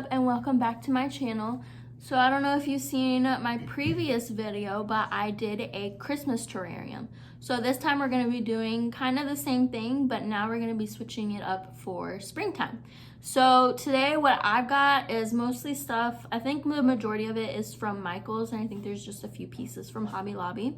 up and welcome back to my channel. So I don't know if you've seen my previous video, but I did a Christmas terrarium. So this time we're going to be doing kind of the same thing, but now we're going to be switching it up for springtime. So today what I've got is mostly stuff, I think the majority of it is from Michael's, and I think there's just a few pieces from Hobby Lobby.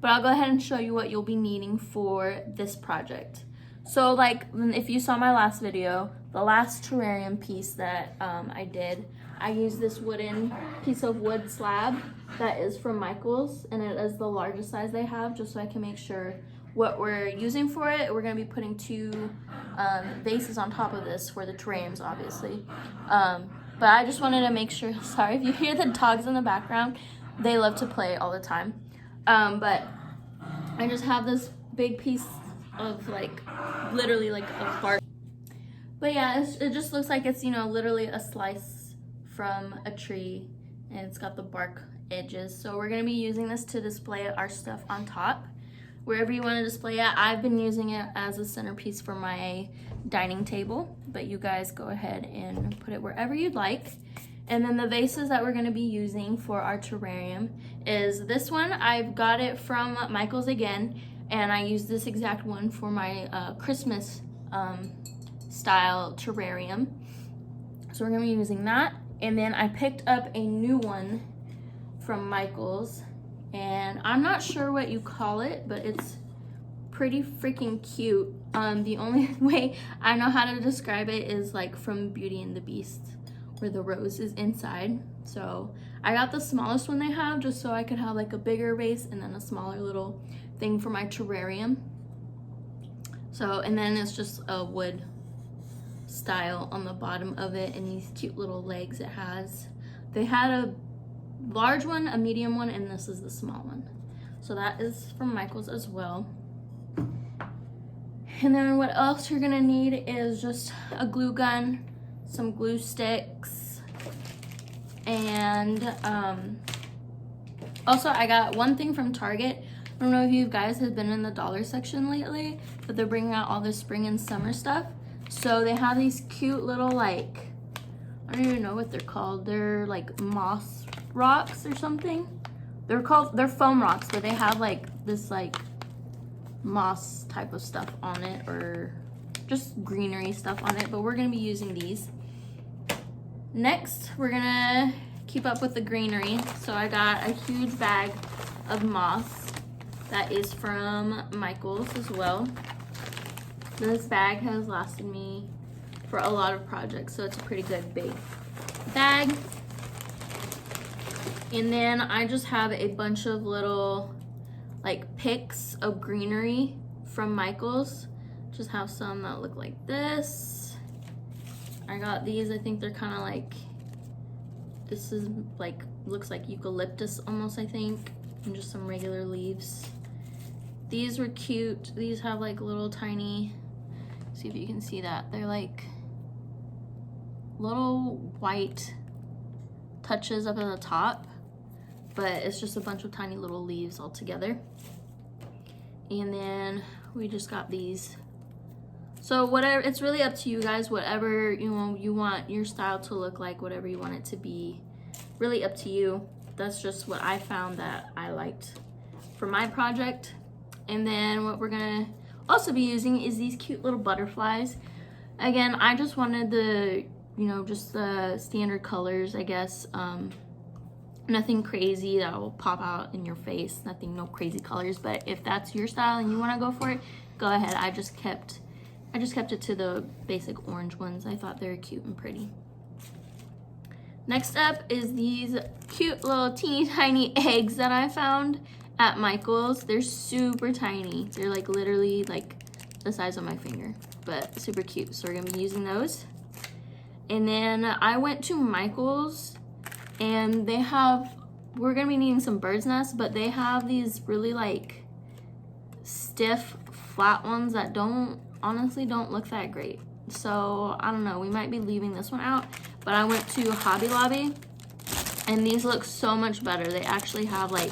But I'll go ahead and show you what you'll be needing for this project. So like if you saw my last video, the last terrarium piece that I did, I used this wooden piece of wood slab that is from Michael's, and it is the largest size they have, just so I can make sure what we're using for it. We're gonna be putting two vases on top of this for the terrariums, obviously. But I just wanted to make sure, sorry if you hear the dogs in the background, they love to play all the time. But I just have this big piece of like literally like a bark, but yeah, it just looks like it's, you know, literally a slice from a tree, and it's got the bark edges. So we're gonna be using this to display our stuff on top wherever you want to display it. I've been using it as a centerpiece for my dining table, but you guys go ahead and put it wherever you'd like. And then the vases that we're going to be using for our terrarium is this one. I've got it from Michael's again, and I use this exact one for my Christmas style terrarium. So we're going to be using that. And then I picked up a new one from Michael's, and I'm not sure what you call it, but it's pretty freaking cute. The only way I know how to describe it is like from Beauty and the Beast, where the rose is inside. So I got the smallest one they have just so I could have like a bigger vase and then a smaller little thing for my terrarium. So, and then it's just a wood style on the bottom of it, and these cute little legs it has. They had a large one, a medium one, and this is the small one. So that is from Michael's as well. And then what else you're gonna need is just a glue gun, some glue sticks, and also I got one thing from Target. I don't know if you guys have been in the dollar section lately, but they're bringing out all the spring and summer stuff. So they have these cute little, like, I don't even know what they're called. They're like moss rocks or something. They're foam rocks, but they have like this like moss type of stuff on it, or just greenery stuff on it, but we're gonna be using these. Next, we're gonna keep up with the greenery. So I got a huge bag of moss that is from Michael's as well. This bag has lasted me for a lot of projects, so it's a pretty good big bag. And then I just have a bunch of little like picks of greenery from Michael's. Just have some that look like this. I got these, I think they're kind of like, this is like, looks like eucalyptus almost, I think, and just some regular leaves. These were cute. These have like little tiny, see if you can see that, they're like little white touches up at the top, but it's just a bunch of tiny little leaves all together. And then we just got these. So whatever, it's really up to you guys, whatever you want your style to look like, whatever you want it to be, really up to you. That's just what I found that I liked for my project. And then what we're gonna also be using is these cute little butterflies. Again, I just wanted the, you know, just the standard colors, I guess. Nothing crazy that will pop out in your face, no crazy colors, but if that's your style and you wanna go for it, go ahead. I just kept it to the basic orange ones. I thought they were cute and pretty. Next up is these cute little teeny tiny eggs that I found at Michael's. They're super tiny. They're like literally like the size of my finger, but super cute. So we're gonna be using those. And then I went to Michael's, and we're gonna be needing some bird's nests, but they have these really like stiff flat ones that honestly don't look that great. So I don't know, we might be leaving this one out, but I went to Hobby Lobby, and these look so much better. They actually have like,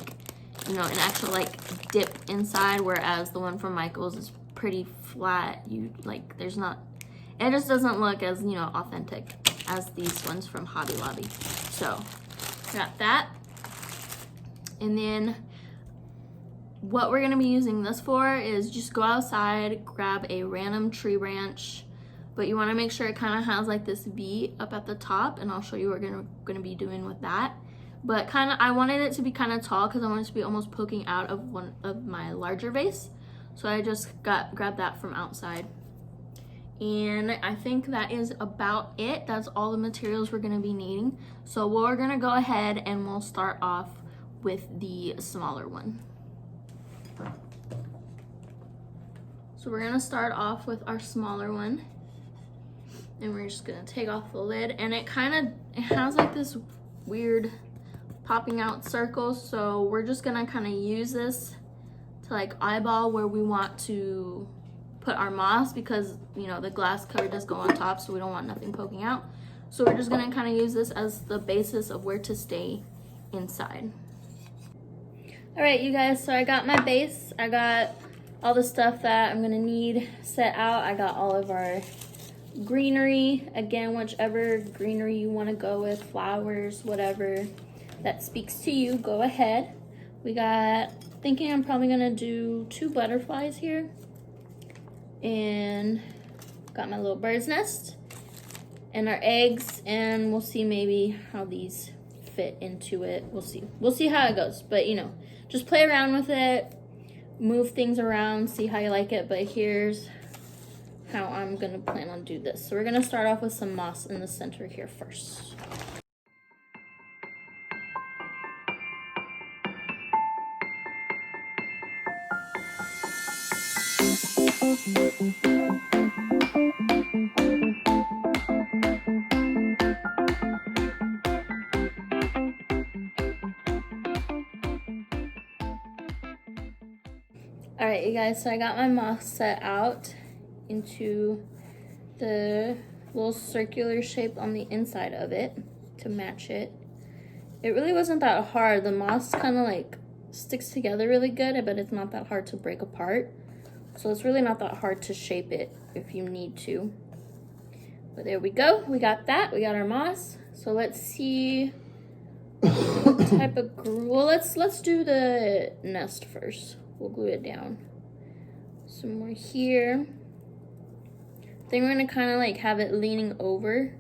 you know, an actual like dip inside, whereas the one from Michael's is pretty flat. It just doesn't look as, you know, authentic. as these ones from Hobby Lobby. So got that. And then what we're gonna be using this for is just go outside, grab a random tree branch, but you wanna make sure it kinda has like this V up at the top, and I'll show you what we're gonna be doing with that. But I wanted it to be kinda tall because I want it to be almost poking out of one of my larger vase. So I just grabbed that from outside. And I think that is about it. That's all the materials we're gonna be needing. So we're gonna go ahead and we'll start off with the smaller one. So we're gonna start off with our smaller one, and we're just gonna take off the lid, and it has like this weird popping out circle. So we're just gonna kind of use this to like eyeball where we want to put our moss, because you know the glass cover does go on top, so we don't want nothing poking out. So we're just gonna kind of use this as the basis of where to stay inside. All right, you guys, so I got my base. I got all the stuff that I'm gonna need set out. I got all of our greenery, again, whichever greenery you wanna go with, flowers, whatever that speaks to you, go ahead. Thinking I'm probably gonna do 2 butterflies here, and got my little bird's nest and our eggs, and we'll see maybe how these fit into it. We'll see how it goes, but you know, just play around with it, move things around, see how you like it. But here's how I'm gonna plan on do this. So we're gonna start off with some moss in the center here first. All right, you guys, so I got my moss set out into the little circular shape on the inside of it to match it. It really wasn't that hard. The moss kind of like sticks together really good, but it's not that hard to break apart. So it's really not that hard to shape it if you need to. But there we go, we got that, we got our moss. So let's see what type of glue. Well, let's do the nest first. We'll glue it down. Some more here. Then we're gonna kind of like have it leaning over,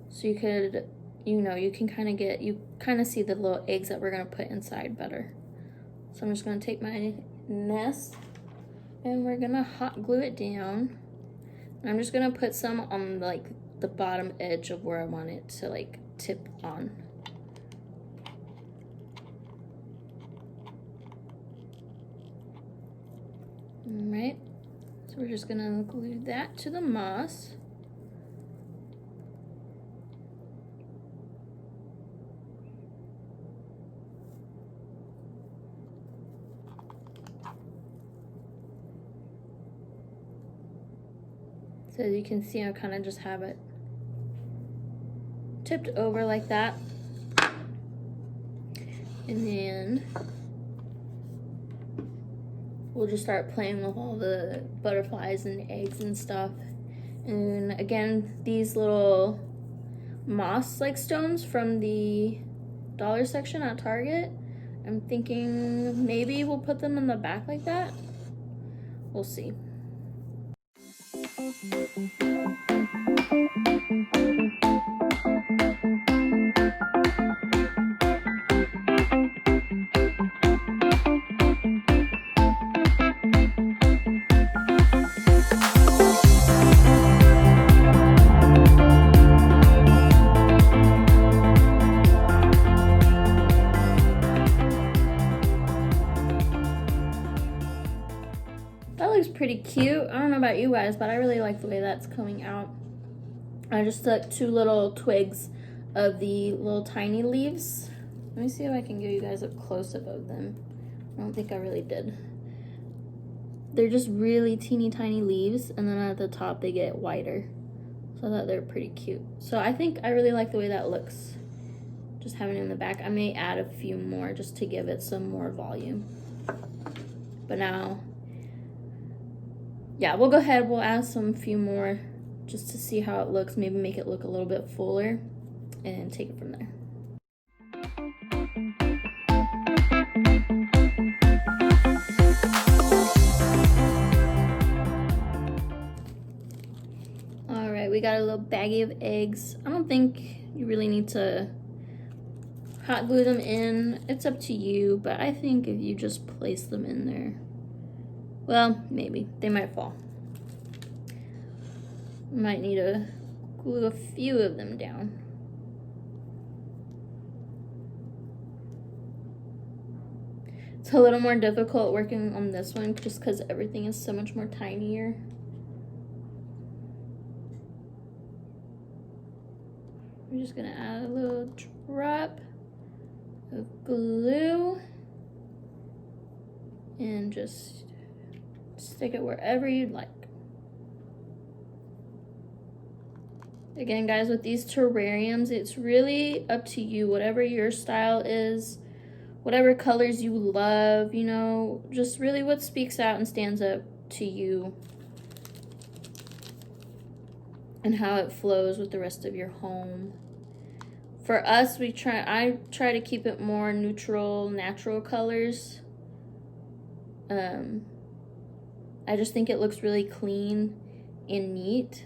so you could, you know, you can kind of see the little eggs that we're gonna put inside better. So I'm just gonna take my nest and we're gonna hot glue it down. And I'm just gonna put some on like the bottom edge of where I want it to like tip on. All right, so we're just gonna glue that to the moss. So as you can see, I kind of just have it tipped over like that. And then we'll just start playing with all the butterflies and eggs and stuff. And again, these little moss like stones from the dollar section at Target, I'm thinking maybe we'll put them in the back like that. We'll see. That looks pretty cute. I don't know about you guys, but I really like the way that's coming out. I just took 2 little twigs of the little tiny leaves. Let me see if I can give you guys a close-up of them. I don't think I really did. They're just really teeny tiny leaves, and then at the top they get wider. So I thought they're pretty cute. So I think I really like the way that looks. Just having it in the back. I may add a few more just to give it some more volume. But now, yeah, we'll go ahead, we'll add some few more just to see how it looks, maybe make it look a little bit fuller, and take it from there. All right, we got a little baggie of eggs. I don't think you really need to hot glue them in. It's up to you, but I think if you just place them in there, well, maybe they might fall. Might need to glue a few of them down. It's a little more difficult working on this one just because everything is so much more tinier. We're just gonna add a little drop of glue and just stick it wherever you'd like. Again, guys, with these terrariums, it's really up to you, whatever your style is, whatever colors you love, you know, just really what speaks out and stands up to you and how it flows with the rest of your home. For us, I try to keep it more neutral, natural colors. I just think it looks really clean and neat.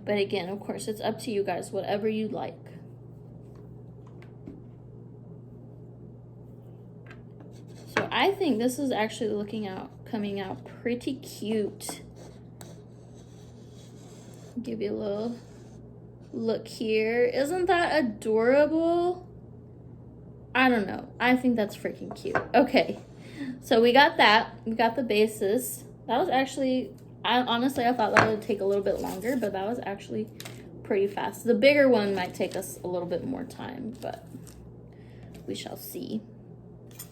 But again, of course, it's up to you guys, whatever you like. So I think this is actually coming out pretty cute. Give you a little look here. Isn't that adorable? I don't know. I think that's freaking cute. Okay, so we got that. We got the basis. That was actually, honestly, I thought that would take a little bit longer, but that was actually pretty fast. The bigger one might take us a little bit more time, but we shall see.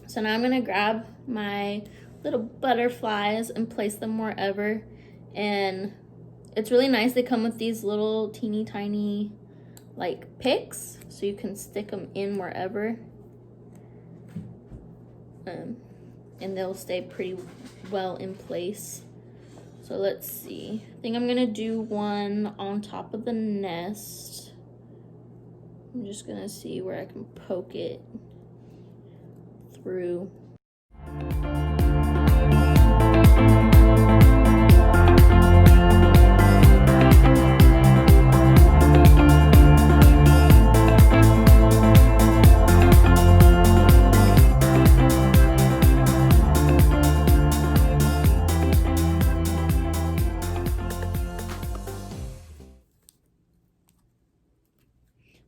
So now I'm gonna grab my little butterflies and place them wherever. And it's really nice. They come with these little teeny tiny like picks, so you can stick them in wherever. And they'll stay pretty well in place. So let's see. I think I'm gonna do one on top of the nest. I'm just gonna see where I can poke it through.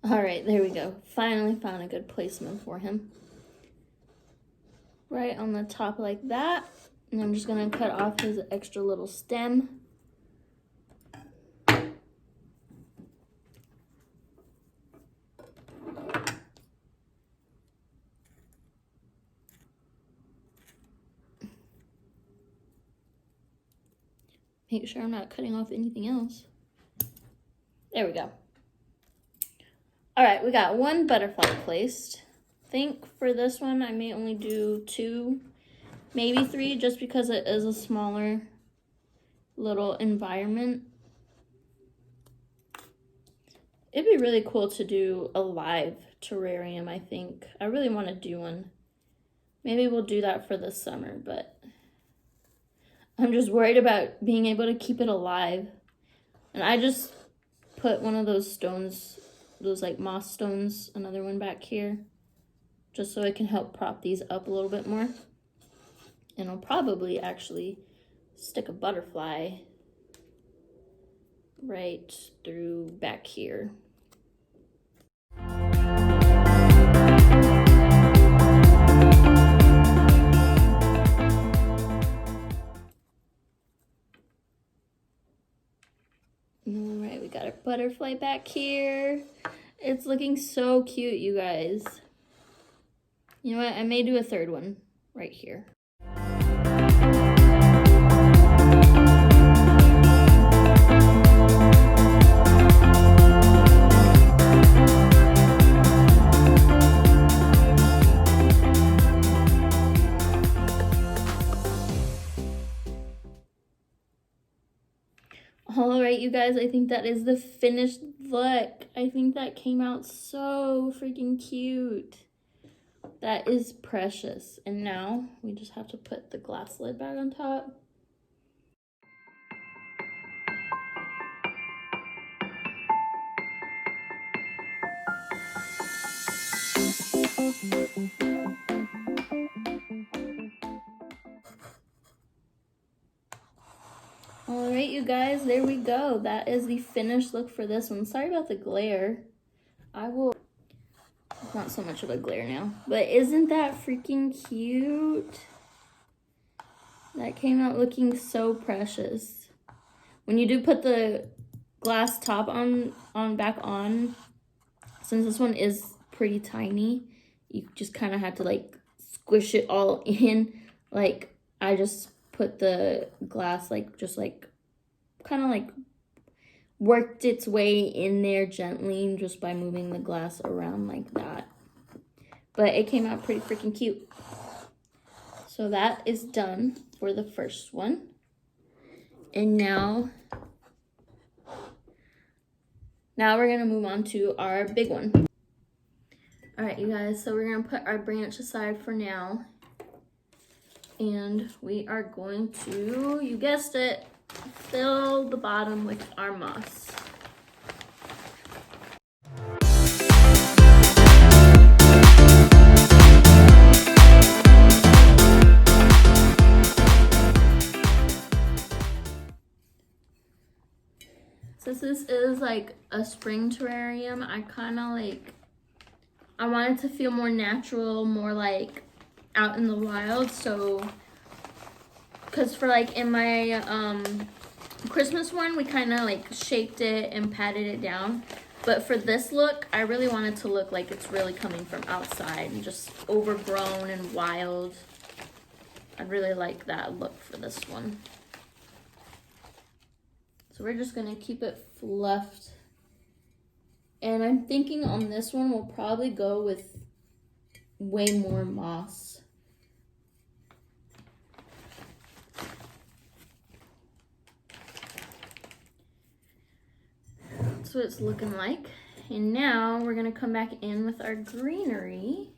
All right, there we go. Finally found a good placement for him. Right on the top like that. And I'm just gonna cut off his extra little stem. Make sure I'm not cutting off anything else. There we go. All right, we got one butterfly placed. I think for this one, I may only do 2, maybe 3, just because it is a smaller little environment. It'd be really cool to do a live terrarium, I think. I really want to do one. Maybe we'll do that for the summer, but I'm just worried about being able to keep it alive. And I just put one of those stones, those like moss stones, another one back here, just so it can help prop these up a little bit more. And I'll probably actually stick a butterfly right through back here. All right, we got our butterfly back here. It's looking so cute, you guys. You know what? I may do a third one right here. guys, I think that is the finished look. I think that came out so freaking cute. That is precious. And now we just have to put the glass lid back on top. All right, you guys, there we go. That is the finished look for this one. Sorry about the glare. Not so much of a glare now, but isn't that freaking cute? That came out looking so precious. When you do put the glass top back on, since this one is pretty tiny, you just kind of have to like squish it all in. Like I just put the glass kind of like worked its way in there gently just by moving the glass around like that. But it came out pretty freaking cute. So that is done for the first one. And now we're gonna move on to our big one. All right, you guys, so we're gonna put our branch aside for now. And we are going to, you guessed it, fill the bottom with our moss. Since this is like a spring terrarium, I want it to feel more natural, more like out in the wild. So, because for like in my Christmas one, we kind of like shaped it and patted it down. But for this look, I really want it to look like it's really coming from outside and just overgrown and wild. I really like that look for this one. So we're just gonna keep it fluffed. And I'm thinking on this one, we'll probably go with way more moss. That's what it's looking like. And now we're gonna come back in with our greenery.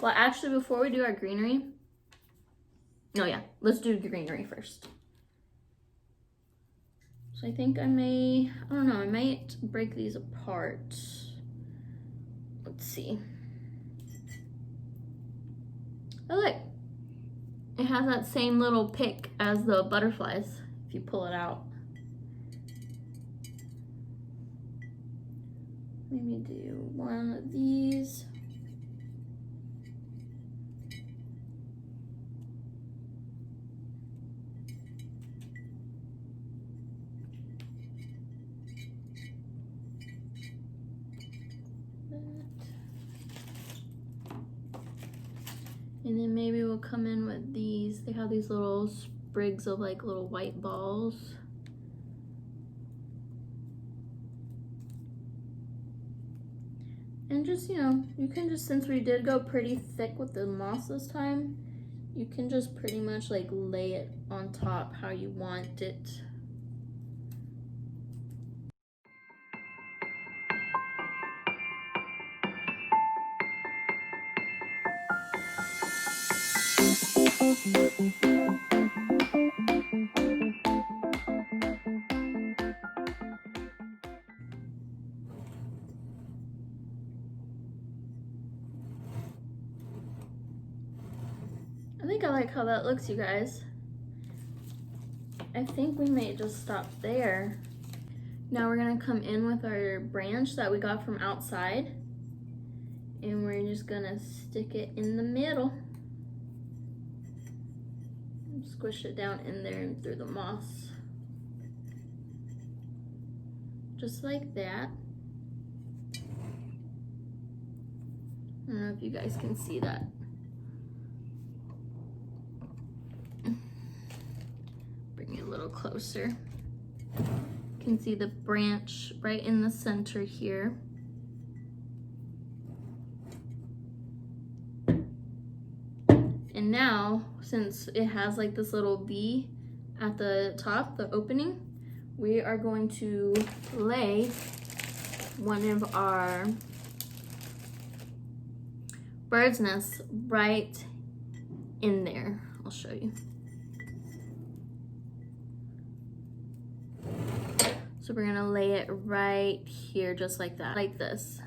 Well, actually, before we do our greenery, let's do greenery first. So I think I might break these apart. Let's see. Oh look, it has that same little pick as the butterflies if you pull it out. Maybe do one of these. And then maybe we'll come in with these. They have these little sprigs of like little white balls. And just, you can just, since we did go pretty thick with the moss this time, you can just pretty much like lay it on top how you want it. I think I like how that looks, you guys. I think we may just stop there. Now we're gonna come in with our branch that we got from outside, and we're just gonna stick it in the middle. Squish it down in there and through the moss. Just like that. I don't know if you guys can see that. Bring it a little closer. You can see the branch right in the center here. And now, since it has like this little V at the top, the opening, we are going to lay one of our bird's nests right in there. I'll show you. So we're gonna lay it right here, just like that, like this.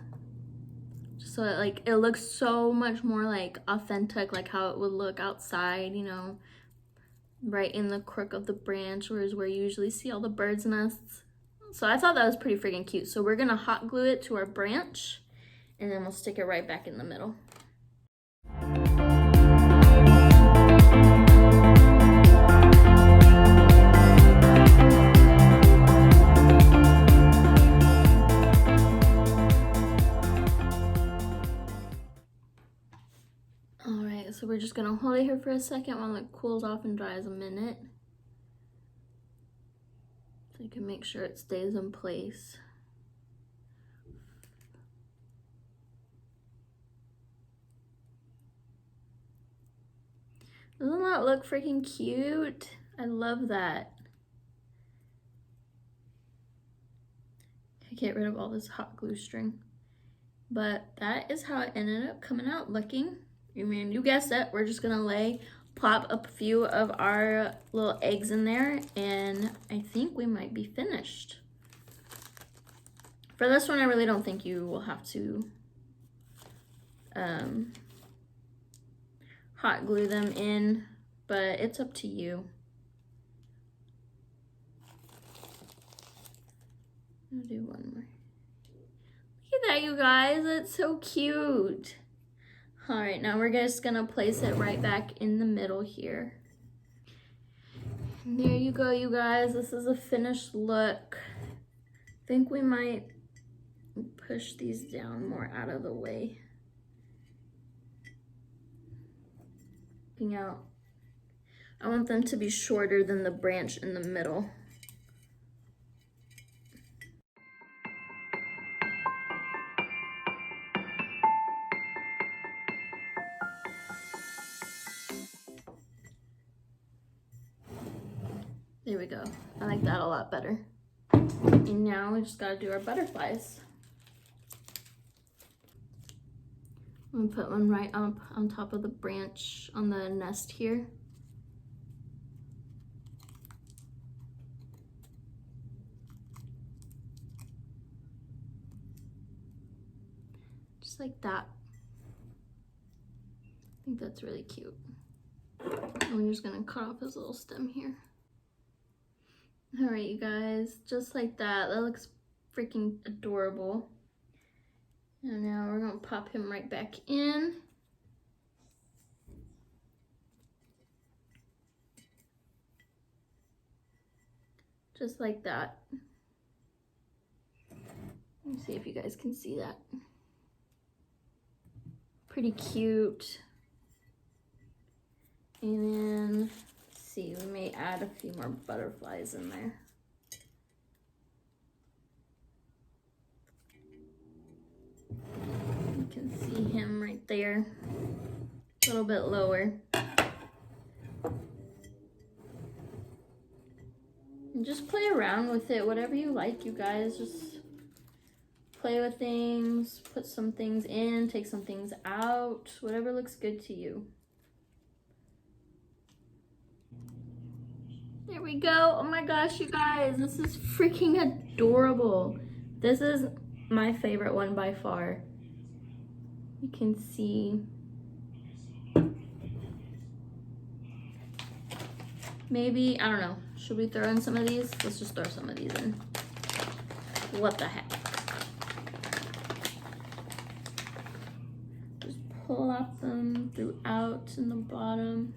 Just so it looks so much more like authentic, like how it would look outside, you know, right in the crook of the branch, where you usually see all the birds' nests. So I thought that was pretty freaking cute. So we're gonna hot glue it to our branch, and then we'll stick it right back in the middle. Alright, so we're just gonna hold it here for a second while it cools off and dries a minute. So you can make sure it stays in place. Doesn't that look freaking cute? I love that. I get rid of all this hot glue string. But that is how it ended up coming out looking. I mean, you guessed it, we're just gonna plop a few of our little eggs in there, and I think we might be finished. For this one, I really don't think you will have to hot glue them in, but it's up to you. I'll do one more. Look at that, you guys, it's so cute. All right, now we're just gonna place it right back in the middle here. And there you go, you guys, this is a finished look. I think we might push these down more out of the way. Out. I want them to be shorter than the branch in the middle. There we go. I like that a lot better. And now we just gotta do our butterflies. I'm gonna put one right up on top of the branch on the nest here. Just like that. I think that's really cute. And we're just gonna cut off his little stem here. All right, you guys, just like that. That looks freaking adorable. And now we're gonna pop him right back in. Just like that. Let me see if you guys can see that. Pretty cute. And then, let's see, we may add a few more butterflies in there. You can see him right there, a little bit lower. And just play around with it, whatever you like, you guys. Just play with things, put some things in, take some things out, whatever looks good to you. There we go. Oh my gosh, you guys, this is freaking adorable. This is my favorite one by far. You can see. Maybe, I don't know. Should we throw in some of these? Let's just throw some of these in. What the heck? Just pull out them throughout in the bottom.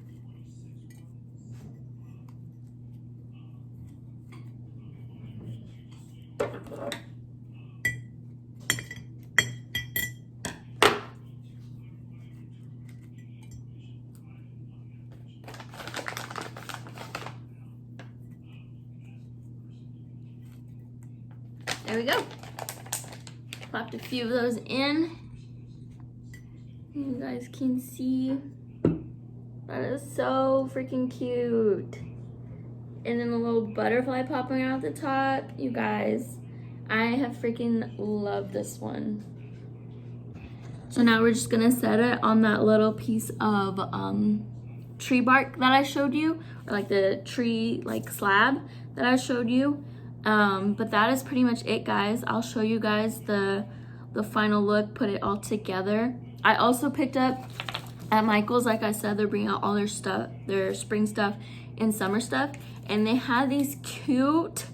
There we go. Popped a few of those in. You guys can see. That is so freaking cute. and then the little butterfly popping out the top. You guys, I have freaking loved this one. So now we're just gonna set it on that little piece of tree bark that I showed you, or like the tree like slab that I showed you. But that is pretty much it, guys. I'll show you guys the final look, put it all together. I also picked up at Michael's, like I said, they're bringing out all their stuff, their spring stuff and summer stuff, and they have these cute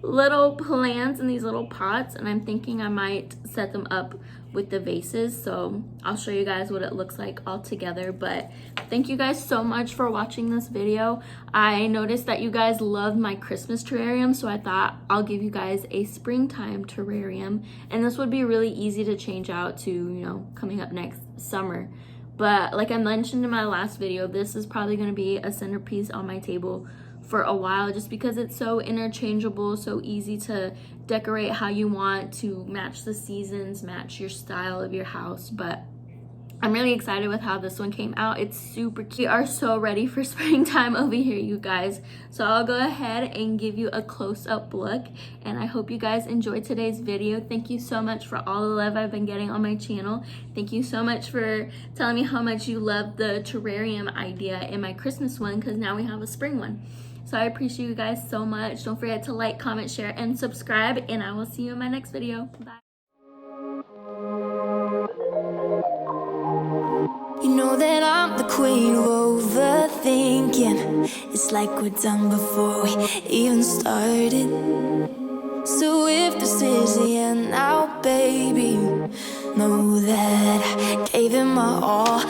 little plants in these little pots, and I'm thinking I might set them up with the vases, so I'll show you guys what it looks like all together. But thank you guys so much for watching this video. I noticed that you guys love my Christmas terrarium, so I thought I'll give you guys a springtime terrarium, and this would be really easy to change out to, you know, coming up next summer. But like I mentioned in my last video, this is probably going to be a centerpiece on my table for a while, just because it's so interchangeable, so easy to decorate how you want to match the seasons, match your style of your house. But I'm really excited with how this one came out. It's super cute. We are so ready for springtime over here, you guys. So I'll go ahead and give you a close-up look, and I hope you guys enjoyed today's video. Thank you so much for all the love I've been getting on my channel. Thank you so much for telling me how much you love the terrarium idea in my Christmas one, because now we have a spring one. So I appreciate you guys so much. Don't forget to like, comment, share, and subscribe, and I will see you in my next video. Bye. You know that I'm the queen of overthinking. It's like we're done before we even started. So if this is the end now, baby, know that I gave it my all.